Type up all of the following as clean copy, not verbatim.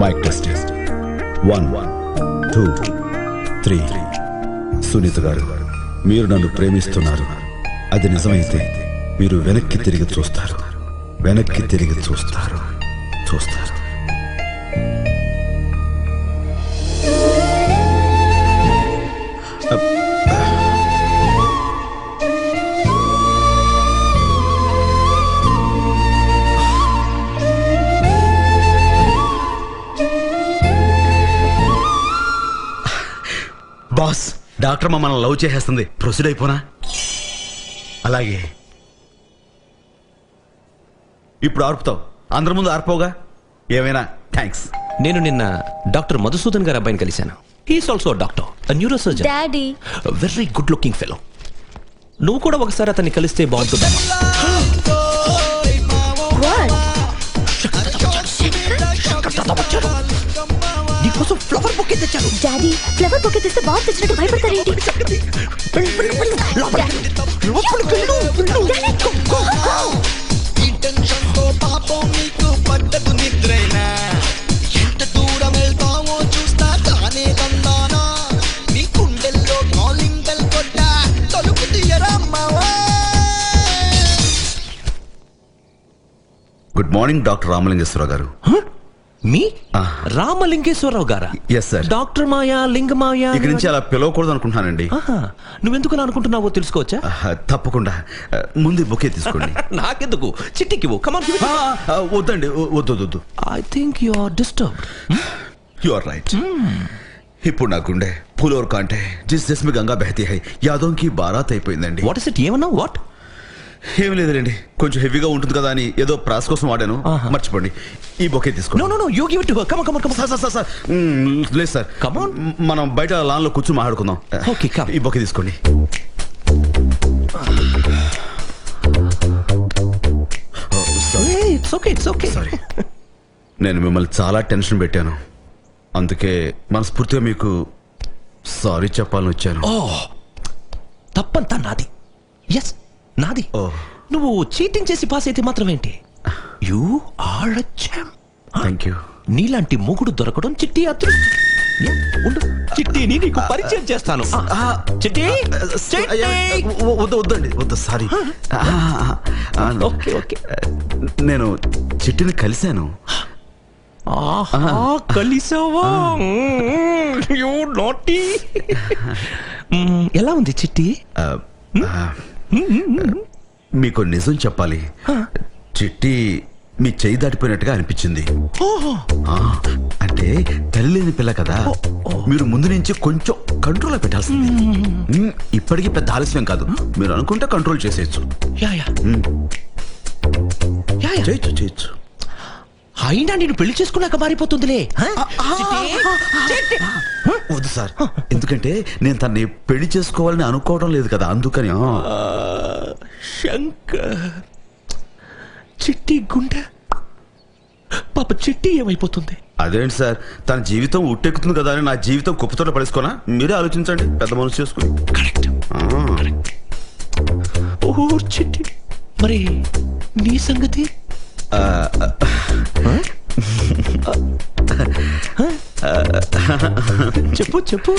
Mic test 1 2 3. Sunitha గారు, మీరు నన్ను ప్రేమిస్తున్నారు. అది నిజమైతే మీరు వెనక్కి తిరిగి చూస్తారు. బాస్, డాక్టర్ మమ్మల్ని లవ్ చేసేస్తుంది. ప్రొసీడ్ అయిపోనా? అలాగే. ఇప్పుడు ఆర్పుతావు, అందరి ముందు ఆర్పోగా. ఏమైనా థ్యాంక్స్. నేను నిన్న డాక్టర్ మధుసూదన్ గారి అబ్బాయిని కలిశాను. He's also doctor, neuro surgeon. Daddy very good looking fellow. నువ్వు కూడా ఒకసారి అతన్ని కలిస్తే బాగుంటుంది. నీకోసం ఫ్లవర్ బొకే తెచ్చాను. డాడీ, ఫ్లవర్ బొకే తెస్తే బాగా తెచ్చినట్టు భయపడతారేంటి? Good morning doctor Ramalingeswararao garu. మీ రామలింగేశ్వరరావు గారా? Yes sir. Doctor Maya, Lingamaya. ఇక నుంచి అలా పిలవకూడదు అనుకుంటున్నానండి. నువ్వెందుకు అలా అనుకుంటున్నావో తెలుసుకోవచ్చా? తప్పకుండా. ముందు బొకే తీసుకోండి. నాకెందుకు, చిట్టికి కమాన్. వద్దండి, వద్దు. I think you are disturbed. You are right. ఇప్పుడు నా గుండె పూలోర్ కాంటే జిస్ జిస్మి గంగా బహతీ హై యాదోం కి బారాత్ అయిపోయిందండి. What is it? ఏమన్నా? వాట్? ఏం లేదులేండి, కొంచెం హెవీగా ఉంటుంది కదా అని ఏదో ప్రాస్ కోసం వాడాను. మర్చిపోండి. ఈ బొకే తీసుకోండి. No you give it to her. Come on. Sir లేదు సార్. Come on. మనం బయట లాన్ లో కూర్చొని మాట్లాడుకుందాం. Okay, come. ఈ బొకే తీసుకోండి. It's okay. సారీ, నేను మిమ్మల్ని చాలా టెన్షన్ పెట్టాను. అందుకే మనస్ఫూర్తిగా మీకు సారీ చెప్పాలని వచ్చాను. తప్పంతా నాది. ఎస్, నాది. నువ్వు చీటింగ్ చేసి పాస్ అయితే మాత్రమేంటి? You are a champ. Thank you. నీలాంటి మొగుడు దొరకడం చిట్టి అదృష్టం. ఉండు, చిట్టిని నీకు పరిచయం చేస్తాను. చిట్టి. వద్దు సారీ. ఓకే. నేను చిట్టిని కలిశాను. కలిసావా? You naughty. ఎలా ఉంది చిట్టి? మీకు నిజం చెప్పాలి, చిట్టి మీ చేయి దాటిపోయినట్టుగా అనిపించింది. అంటే తల్లి లేని పిల్ల కదా, మీరు ముందు నుంచి కొంచెం కంట్రోల్ పెట్టాల్సింది. ఇప్పటికీ పెద్ద ఆలస్యం కాదు, మీరు అనుకుంటే కంట్రోల్ చేసేయచ్చు. చేయొచ్చు. అయినా నేను పెళ్లి చేసుకున్నాక మారిపోతుందిలే. వద్దు సార్, ఎందుకంటే నేను తన్ని పెళ్లి చేసుకోవాలని అనుకోవడం లేదు కదా, అందుకని. శంకర్, చిట్టి గుండె పాప, చిట్టి ఏమైపోతుంది? అదేంటి సార్, తన జీవితం ఉట్టెక్కుతుంది కదా అని నా జీవితం కుప్పతోట పడేసుకోనా? మీరే ఆలోచించండి, పెద్ద మనసు చేసుకుని. కరెక్ట్. ఓ చిట్టి, మరి నీ సంగతి? చెప్పు.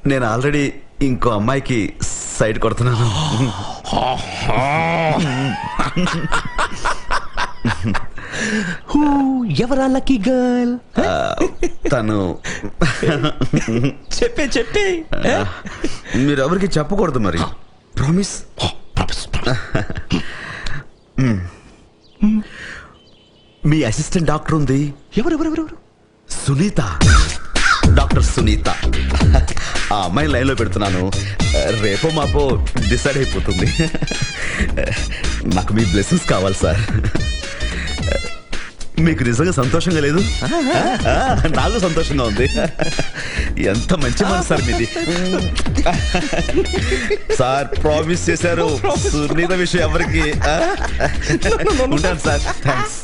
నేను ఆల్రెడీ ఇంకో అమ్మాయికి సైడ్ కొడుతున్నాను. ఎవరా లక్కీ గర్ల్? తను చెప్పే మీరు ఎవరికి చెప్పకూడదు మరి. ప్రామిస్. మీ అసిస్టెంట్ డాక్టర్ ఉంది. ఎవరు? సునీత, డాక్టర్ సునీత. ఆ అమ్మాయి లైన్లో పెడుతున్నాను. రేపో మాపో డిసైడ్ అయిపోతుంది. నాకు మీ బ్లెస్సింగ్స్ కావాలి సార్. మీకు నిజంగా సంతోషంగా లేదు? నాకు సంతోషంగా ఉంది. ఎంత మంచి మనసు సార్ మీది. సార్ ప్రామిస్ చేశారు, సునీత విషయం ఎవరికి. ఉంటాను సార్. థ్యాంక్స్.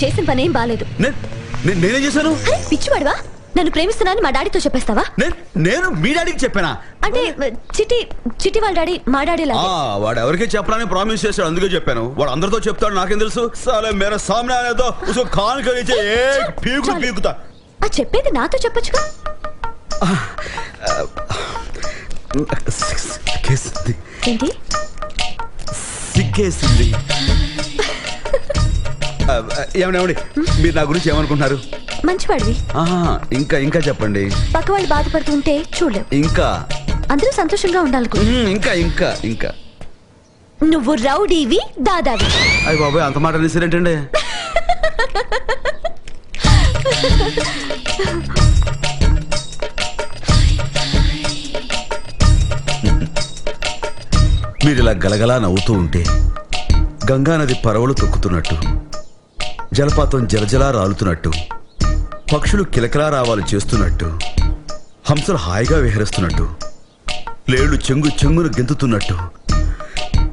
చేసిన పనేం బాలేదు. నేనేం చేశాను? అరే పిచ్చివాడువా, నన్ను ప్రేమిస్తున్నానని మా డాడీతో చెప్పేస్తావా? నేను మీ డాడీకి చెప్పానా? అంటే చిట్టి వాళ్ళ డాడీ మా డాడీ లాగా. వాడు ఎవరికి చెప్పడానికి ప్రామిస్ చేశాడు, అందుకే చెప్పాను. వాడు అందరితో చెప్తాడు, నాకేం తెలుసు. సాలే మేరా సామ్నే ఆనే దో ఉస్కో ఖాన్ కే నీచే ఏక్ పీకుతా. ఆ చెప్పేది నాతో చెప్పొచ్చుగా. ఏంటి సిగ్గేసింది? ఏమండి మీరు నా గురించి ఏమనుకుంటున్నారు? మంచివాడివి. ఇంకా ఇంకా చెప్పండి. పక్క వాళ్ళు బాధపడుతుంటే చూడలేవు. ఇంకా అందరూ సంతోషంగా ఉండాలనుకో. ఇంకా ఇంకా ఇంకా నువ్వు రౌడీవి, దాదావి. అయ్య బాబాయ్, అంత మాట అనేసారేంటండి? మీరు ఇలా గలగలా నవ్వుతూ ఉంటే గంగానది పరవలు తొక్కుతున్నట్టు, జలపాతం జలజలా రాలుతున్నట్టు, పక్షులు కిలకిలా రావాలు చేస్తున్నట్టు, హంసలు హాయిగా విహరిస్తున్నట్టు, లేళ్లు చెంగు చెంగును గెంతుతున్నట్టు,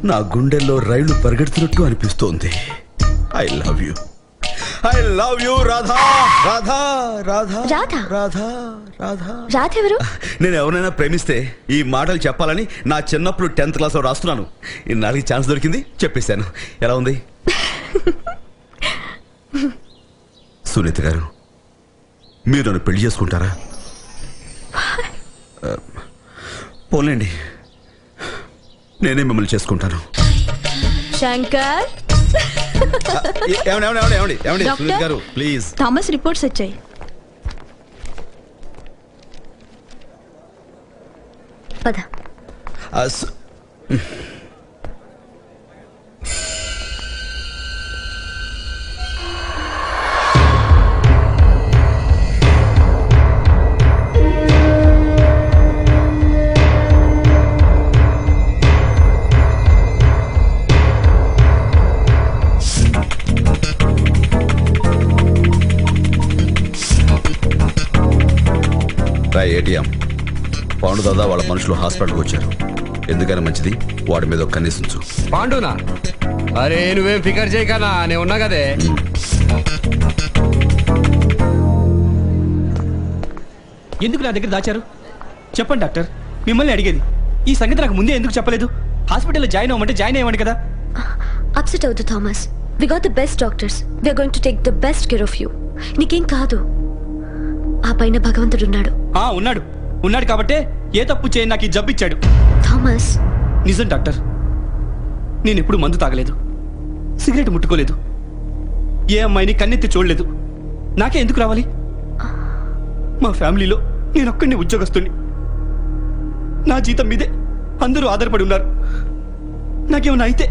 నా గుండెల్లో రైళ్లు పరిగెడుతున్నట్టు అనిపిస్తోంది. I love you, I love you Radha. Radha Radha Radha Radha Radha. Radha ఎవరు? నేను ఎవరైనా ప్రేమిస్తే ఈ మాటలు చెప్పాలని నా చిన్నప్పుడు 10th క్లాస్లో రాస్తున్నాను. ఇన్నాళ్ళకి ఛాన్స్ దొరికింది, చెప్పేశాను. ఎలా ఉంది? సునీత గారు, మీరు నన్ను పెళ్లి చేసుకుంటారా? పోలేండి, నేనే మిమ్మల్ని చేసుకుంటాను. శంకర్, సునీత గారు ప్లీజ్. థామస్ రిపోర్ట్స్ వచ్చాయి. పద. ఏటీఎం పాండు దాదా వాళ్ళ మనుషులు హాస్పిటల్కి వచ్చారు. ఎందుకైనా మంచిది వాడి మీద ఒక కన్నేసించు. పాండునా? అరే నువ్వేం ఫికర్ చేయకనా, నేను ఉన్నా కదే. ఎందుకు నా దగ్గర దాచారు చెప్పండి డాక్టర్, మిమ్మల్ని అడిగేది. ఈ సంగతి నాకు ముందే ఎందుకు చెప్పలేదు? హాస్పిటల్లో జాయిన్ అవ్వమంటే జాయిన్ అయ్యమండి కదా. అప్సెట్ అవుతు Thomas. We got the best doctors. We are going to take the best care of you. నీకేం కాదు. ఆ పైన భగవంతుడు ఉన్నాడు. ఉన్నాడు కాబట్టే ఏ తప్పు చేయని నాకు ఈ జబ్బు ఇచ్చాడు. థామస్, నిజం డాక్టర్, నేను ఎప్పుడు మందు తాగలేదు, సిగరెట్ ముట్టుకోలేదు, ఏ అమ్మాయిని కన్నెత్తి చూడలేదు. నాకే ఎందుకు రావాలి? మా ఫ్యామిలీలో నేను ఒక్కడిని ఉద్యోగస్తుని. నా జీతం మీదే అందరూ ఆధారపడి ఉన్నారు. నాకేమన్నా అయితే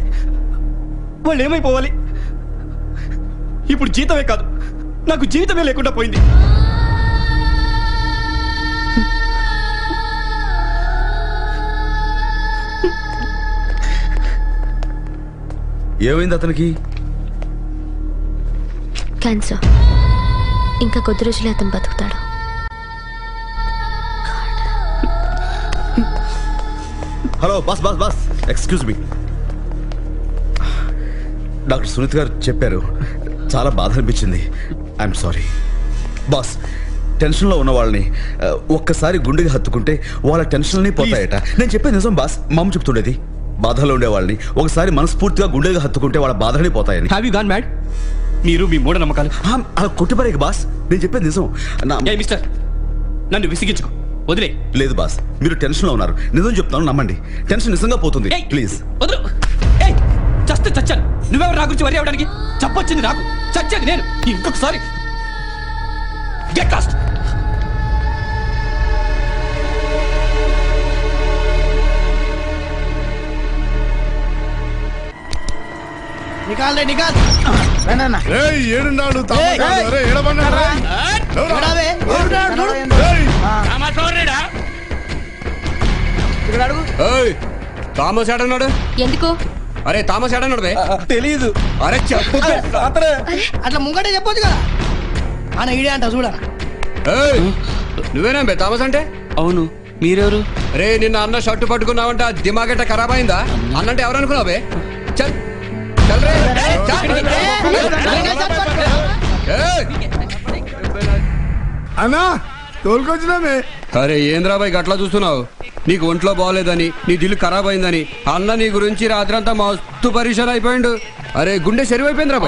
వాళ్ళు ఏమైపోవాలి? ఇప్పుడు జీతమే కాదు, నాకు జీవితమే లేకుండా పోయింది. ఏమైంది అతనికి? క్యాన్సర్. ఇంకా కొద్ది రోజులే అతను బతుకుతాడు. Hello boss boss boss, excuse me. Doctor Sunith గారు చెప్పారు, చాలా బాధ అనిపించింది. I'm sorry boss. టెన్షన్లో ఉన్న వాళ్ళని ఒక్కసారి గుండెకి హత్తుకుంటే వాళ్ళ టెన్షన్లన్నీ పోతాయట. నేను చెప్పేది నిజం బాస్. మామ చెప్తుండేది. బాధలో ఉండే వాళ్ళని ఒకసారి మనస్ఫూర్తిగా గుండెగా హత్తుకుంటే వాళ్ళ బాధలన్నీ పోతాయని. Have you gone mad? మీరు మీ మూఢ నమ్మకాలు అలా కొట్టిపరేక బాస్. నేను చెప్పేది నిజం. మిస్టర్, నన్ను విసిగించుకో, వదిలే. లేదు బాస్, మీరు టెన్షన్లో ఉన్నారు. నిజం చెప్తాను, నమ్మండి. టెన్షన్ నిజంగా పోతుంది. ప్లీజ్ వదలు. చస్తే చచ్చాను. నువ్వెవరు నా గురించి వరి అవ్వడానికి? చెప్పొచ్చింది నాకు, చచ్చేది నేను. ఇంకొకసారి గెట్ లాస్ట్. निकाल रे निकाल ना ना ఏడున్నాడు తామసాడు. అరే ఏడమన్నాడు. ఎడావే ఏడున్నాడు తామా చూడరేడా? ఇక్కడ అడుగు. ఏయ్ తామస్ ఏడన్నాడు? ఎందుకు? అరే తామస్ ఏడన్నాడు బే? తెలీదు. అరే చెప్పు. అట్లా ముంగటే చెప్పొచ్చు కదా. ఆయన ఈడే అంట చూడ. ఏయ్ నువ్వేనా బే తామస్ అంటే? అవును, మీరెవరు? రే నిన్న అన్న షర్టు పట్టుకున్నావంట, దిమాగట్ట ఖరాబ్ అయిందా? అన్నంటే ఎవరు అనుకున్నావు బే? చల్ చల్ రే చల్. ఏయ్. అన్నా తోలుకొచ్చినామే. అరే ఏంద్రా బాయ్ గట్లా చూస్తున్నావు? నీకు ఒంట్లో బాగోలేదని, నీ దిల్లు ఖరాబ్ అయిందని అన్న నీ గురించి రాత్రంతా మస్తు పరిశాన్ అయిపోయిండు. అరే గుండె చెరువైపోయిందిరా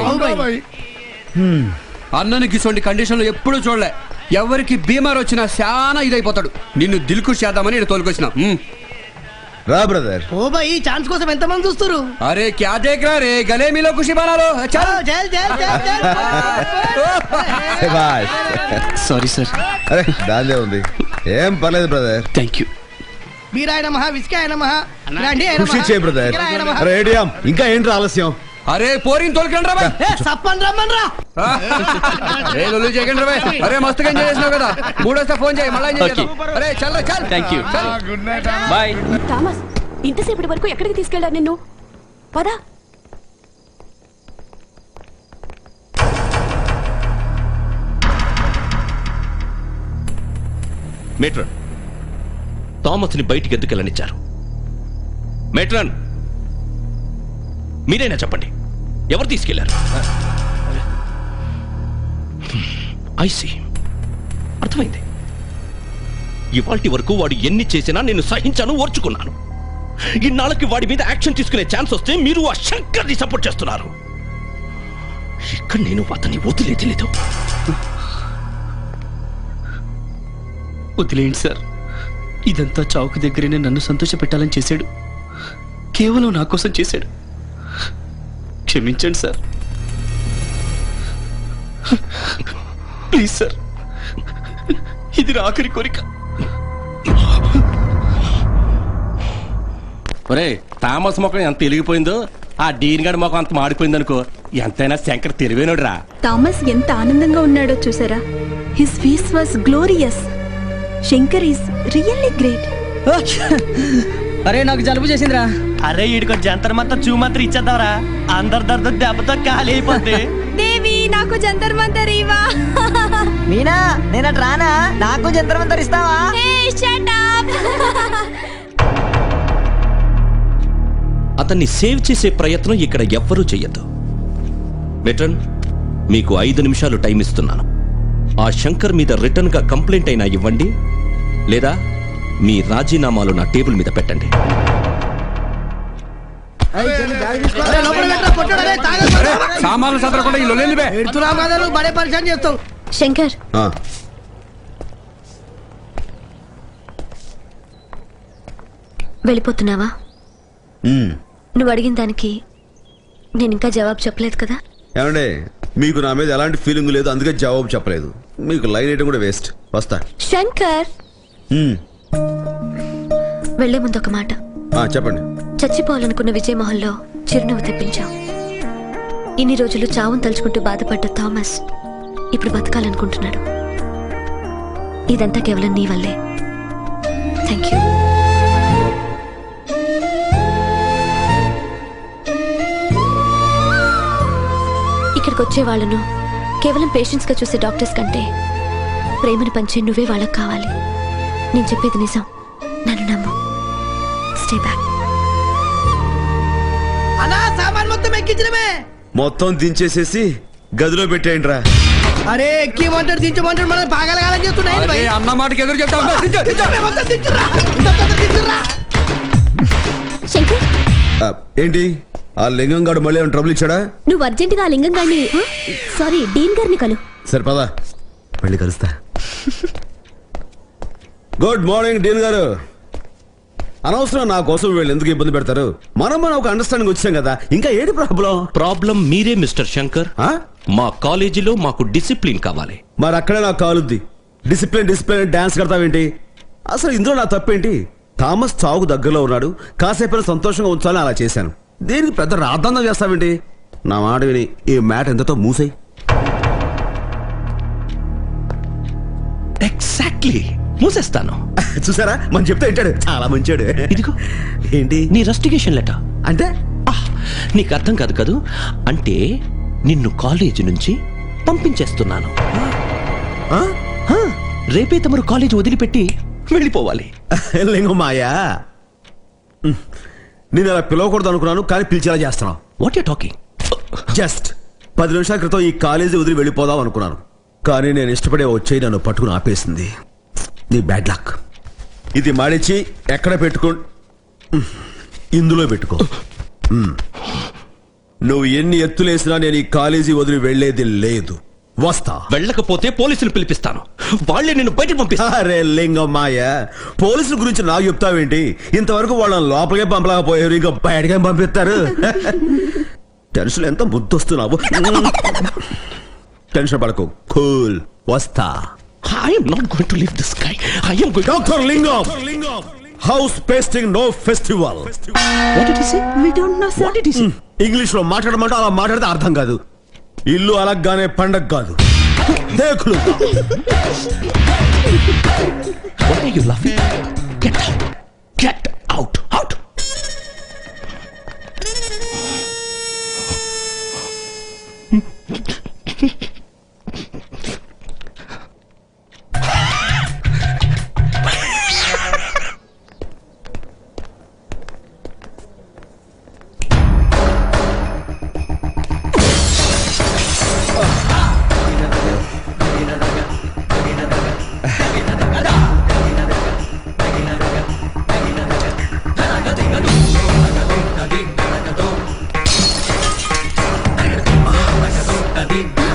బాయ్. అన్నని గిసోంటి కండిషన్లో ఎప్పుడూ చూడలే. ఎవరికి బీమార్ వచ్చినా చాలా ఇదైపోతాడు. నిన్ను దిల్కు చేద్దామని నేను తోలుకొచ్చిన. రా బ్రదర్. ఓ బాయ్ ఈ ఛాన్స్ కోసం ఎంతమంది చూస్తారు? అరే క్యా దేఖ్ రా రే, గలే మీలో ఖుషి బనాలో. చల్. జల్ జల్ జల్ జల్. శభాష్. Sorry sir. అరే దాందే ఉంది, ఏం పర్లేదు బ్రదర్. Thank you. బీరాయన మహా విస్కాయన మహా రండి ఖుషి చేయి బ్రదర్. అరే ఏడియం, ఇంకా ఏంటి ఆలస్యం? అరే పోరిని తోలుకండి రా బాయ్. సప్పని రమ్మని రా. అరే లొల్లి చేయకండి రా బాయ్. అరే మస్తుగా ఎంజాయ్ చేసినావు కదా, మూడోస్తే ఫోన్ చేయి మళ్ళీ ఎంజాయ్ చేద్దాం. అరే చల్ రా చల్. Thank you. Good night. Bye. Thomas ఇంతసేపటి వరకు ఎక్కడికి తీసుకెళ్లారు నిన్ను? పదా. మేట్రన్, థామస్ని బయటికి ఎందుకు వెళ్ళనిచ్చారు? మేట్రన్, మీరైనా చెప్పండి, ఎవరు తీసుకెళ్లారు? ఐసి అర్థమైంది. ఇవాల్టి వరకు వాడు ఎన్ని చేసినా నేను సహించాను, ఓర్చుకున్నాను. ఇన్నాళ్ళకి వాడి మీద యాక్షన్ తీసుకునే ఛాన్స్ వస్తే మీరు ఆ శంకర్ని సపోర్ట్ చేస్తున్నారు. ఇక్కడ నేను అతన్ని వదిలేది లేదు. వదిలేయండి సార్. ఇదంతా చౌక్ దగ్గరనే నన్ను సంతోష పెట్టాలని చేశాడు. కేవలం నా కోసం చేశాడు. క్షమించండి సార్. ప్లీజ్ సార్, ఇది నా ఆఖరి కోరిక. ఒరే థామస్ ముఖం ఎంత వెలిగిపోయిందో, ఆ డీన్ గడి ముఖం అంత మాడిపోయింది అనుకో. ఎంతైనా శంకర్ తెలివైనడు రా. థామస్ ఎంత ఆనందంగా ఉన్నాడో చూసారా? His face was glorious. Shankar is really great. అరే నాకు జలుబు చేసిందిరా. అరే ఈడికి జంతర్ మంతర్ చూ మంత్రం ఇచ్చేద్దాంరా, అందరి దర్ద దెబ్బతో ఖాళీ అయిపోద్ది. దేవి నాకు జంతర్ మంతర్ ఇవా. మీనా నేను అటు రానా? నాకు జంతర్ మంతర్ ఇస్తావా? అతన్ని సేవ్ చేసే ప్రయత్నం ఇక్కడ ఎవ్వరూ చెయ్యొద్దు. మెట్రన్, మీకు 5 నిమిషాలు టైం ఇస్తున్నాను. ఆ శంకర్ మీద రిటర్న్ గా కంప్లైంట్ అయినా ఇవ్వండి, లేదా మీ రాజీనామాలు నా టేబుల్ మీద పెట్టండి. సామాన్లు సదరకుండా ఈ లొల్లి బే. బడే పరిచయం చేస్తావు. శంకర్, ఆ, వెళ్ళిపోతున్నావా? నువ్వు అడిగిన దానికి నేను ఇంకా జవాబు చెప్పలేదు కదా. ఏమండే, మీకు నా మీద ఎలాంటి ఫీలింగ్ లేదు, అందుకే జవాబు చెప్పలేదు. మీకు లైన్ వేయడం కూడా వేస్ట్. వస్తా. శంకర్, వెళ్లే ముందు ఒక మాట. చెప్పండి. చచ్చిపోవాలనుకున్న విజయ్ మొహంలో చిరునవ్వు తెప్పించావు. ఇన్ని రోజులు చావును తలుచుకుంటూ బాధపడ్డ థామస్ ఇప్పుడు బతకాలనుకుంటున్నాడు. ఇదంతా కేవలం నీ వల్లే. Thank you. ఇక్కడికి వచ్చే వాళ్ళను కేవలం పేషెంట్స్ గా చూసే డాక్టర్స్ కంటే ప్రేమను పంచే నువ్వే వాళ్ళకి కావాలి. నేను చెప్పేది నిజం, నన్ను నమ్ము. Stay back. అన్నా సామాన్ మొత్తం ఎక్కించడమే. మొత్తం దించేసేసి గదిలో పెట్టేయండి రా. అరే ఎక్కిమంటాడు దించమంటాడు, మనం పాగలగాలని చేస్తున్నాయి. అరే అన్న మాటకి ఎదురు చెప్తా. శంకర్, ఏంటి ఆ లింగం గాడు మళ్ళీ ఏమైనా ట్రబుల్ ఇచ్చాడా? నువ్వు అర్జెంటుగా ఆ లింగం గారిని, సారీ డీన్ గారిని కలు. సరే పదా, మళ్ళీ కలుస్తా. గుడ్ మార్నింగ్ డీన్ గారు. అనవసరం నా కోసం వీళ్ళు ఎందుకు ఇబ్బంది పెడతారు? మనం ఒక అండర్స్టాండింగ్ వచ్చాం కదా, ఇంకా ఏంటి ప్రాబ్లం? ప్రాబ్లం మీరే మిస్టర్ శంకర్. మా కాలేజీలో మాకు డిసిప్లిన్ కావాలి. మరి అక్కడే నాకు కాలుద్ది. డిసిప్లిన్ డిసిప్లిన్ డాన్స్ కడతావేంటి? అసలు ఇందులో నా తప్పేంటి? థామస్ చావుకు దగ్గరలో ఉన్నాడు, కాసేపు సంతోషంగా ఉంచాలని అలా చేశాను. దేనికి పెద్ద రాద్ధాంతం చేస్తావేంటి? నా మాట విని ఈ మ్యాట్ ఎంతతో మూసాయి. ఎగ్జాక్ట్లీ, మూసేస్తాను. చూసారా, మనం చెప్తే వింటాడు. చాలా మంచాడు. ఇదిగో ఏంటి నీ రెస్టిగేషన్ లెటర్. అంటే నీకు అర్థం కాదు కదూ. అంటే నిన్ను కాలేజీ నుంచి పంపించేస్తున్నాను. రేపే తమరు కాలేజీ వదిలిపెట్టి వెళ్ళిపోవాలి. లింగం మాయా, నేను అలా పిలవకూడదు అనుకున్నాను, కానీ పిలిచేలా చేస్తున్నావు. What you talking? జస్ట్ 10 నిమిషాల క్రితం ఈ కాలేజీ వదిలి వెళ్ళిపోదాం అనుకున్నాను, కానీ నేను ఇష్టపడే వచ్చి నన్ను పట్టుకుని ఆపేసింది. నీ బ్యాడ్ లక్. ఇది మాడిచి ఎక్కడ పెట్టుకో, ఇందులో పెట్టుకో. నువ్వు ఎన్ని ఎత్తులేసినా నేను ఈ కాలేజీ వదిలి వెళ్లేది లేదు. వస్తా. వెళ్ళకపోతే పోలీసులు పిలిపిస్తాను, వాళ్ళే నిన్ను బయటకు పంపిస్తారు. అరే లింగమ్మాయ, పోలీసుల గురించి నాకు చెప్తావేంటి? ఇంతవరకు వాళ్ళని లోపలికే పంపలేకపోయారు, ఇంకా బయటకే పంపిస్తారు. టెన్షన్ ఎంత ముద్దొస్తున్నావు. టెన్షన్ పడకు, కూల్. వస్తా. I am not going to leave this guy. I am going. Doctor Lingam, house pasting no festival. What did he say? We don't know, sir. What did he say? English లో మాట్లాడమంటే అలా మాట్లాడితే అర్థం కాదు. ఇల్లు అలగ్గానే పండగ కాదు, దేకులు. Why are you laughing? Get out. Get out. Out.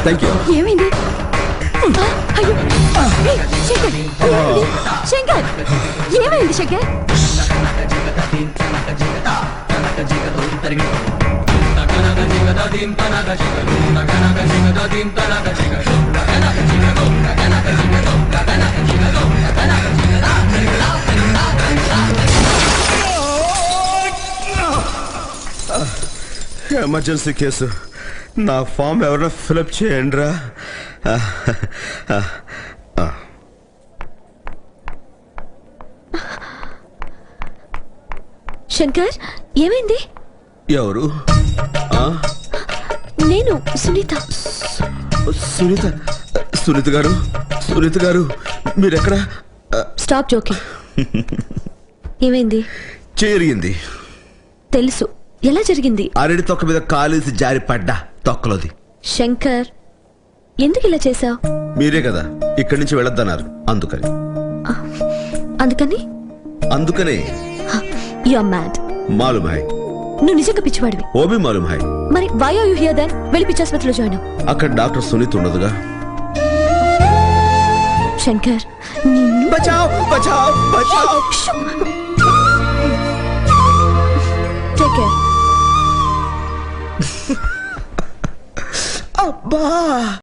Thank you. ఏమైంది? అయ్యో! ఏయ్, శంకర్! ఏమైంది? శంకర్! ఏమైంది శంకర్? Emergency case. నా ఫామ్ ఎవరైనా ఫిలప్ చేయండి రా. శంకర్, ఏమైంది? ఎవరు? నేను సునీత. సునీత? సునీత గారు, సునీత గారు, మీరెక్కడ? Stop joking. ఏమైంది? జరిగింది. తెలుసు. ఎలా జరిగింది? అరటి తొక్క మీద కాలేసి జారి పడ్డా, తొక్కలోది. శంకర్, ఎందుకు ఇలా చేశావు? మీరే కదా ఇక్కడి నుంచి వెళ్ళొద్దన్నారు, అందుకని. అందుకని? అందుకనే. You are mad. మాలూమ్ హై. నువ్వు నిజంగా పిచ్చివాడివి. ఓ భీ మాలూమ్ హై. మరి why are you here then? వెళ్ళి పిచ్చాసుపత్రిలో జాయిన్ అవ్వు. అక్కడ డాక్టర్ సునీత్ ఉండదుగా. శంకర్, నిన్ను బచావ్, బచావ్, బచావ్. Take care. అబ్బా.